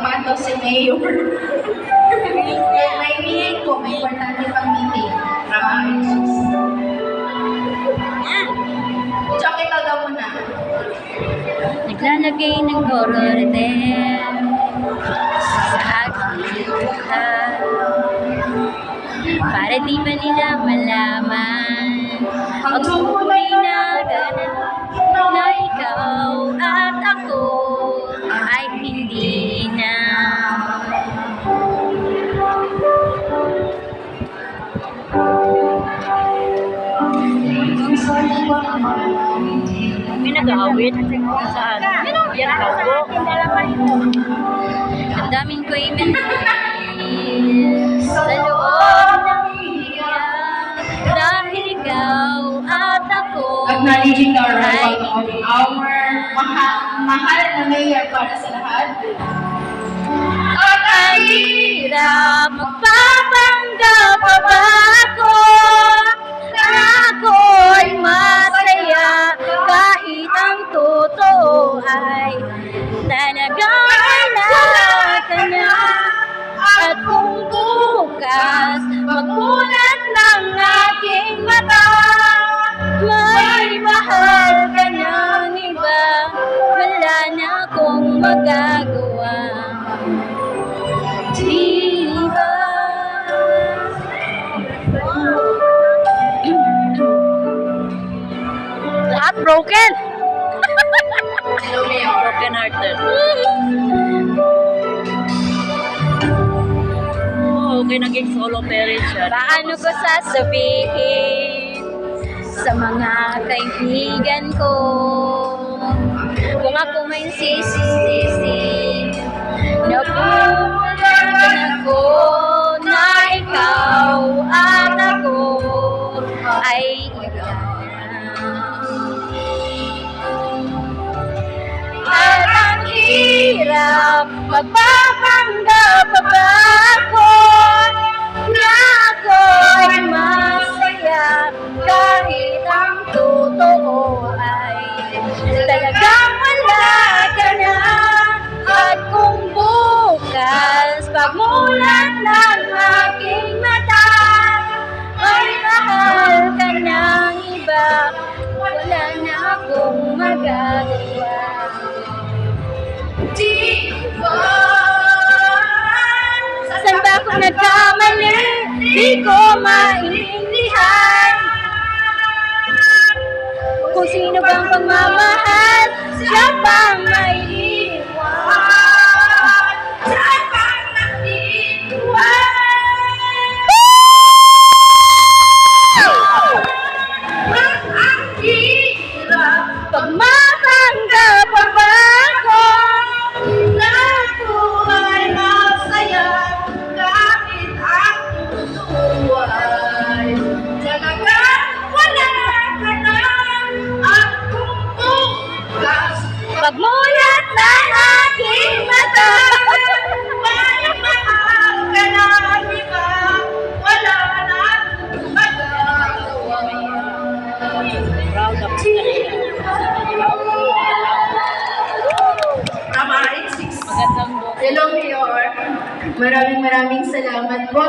Tama daw si Mayor. May meeting po, may importante pang meeting. Tsaka ikaw daw muna. Naglalagay ng Doroten sa aking buhay para di ba nila malaman ang tunay na ganap na ikaw at ako ay hindi na. May nag-aawit? Saan? Yan ang kaubo. Ang daming ko sa loob ng hiyan dahil ikaw at ako Acknowledging the ay arrival of our mahal na mayor para sa lahat. At ang hirap magpapanggap pa ba ako na ako'y masaya kahit ang totoo ay talagang wala ka na. At kung bukas magmulat ng aking mata, may mahal ka ng iba, wala na akong magagawa. Diba? Lahat broken! Hello, Mayor. Broken hearted. Okay, naging solo parent siya. Paano ko sasabihin sa mga kaibigan ko kung ako may sisisi na pumalan ako na ikaw at ako ay iba na. At ang hirap magpapanggap pa ba ako na ako'y masaya kahit ang totoo ay talagang wala ka na. At kung bukas pagmulat ng aking mata ay mahal ka ng iba, wala na akong magagawa. Diba? Saan ba ako nagkamali? Di ko maintindihan kung sino bang pagmamahal, siya pang may iwan, siya pang nag-iwan. Ang hirap pagmapanggap pa ba ako na ako ay masaya kahit ang totoo ay talagang wala ka na. At kung bukas pagmulat ng aking mata, may mahal ka na iba, wala na akong magagawa. Proud of kanila. Tama, it's 6. Magandang buhay. Hello, Mayor. Maraming salamat po.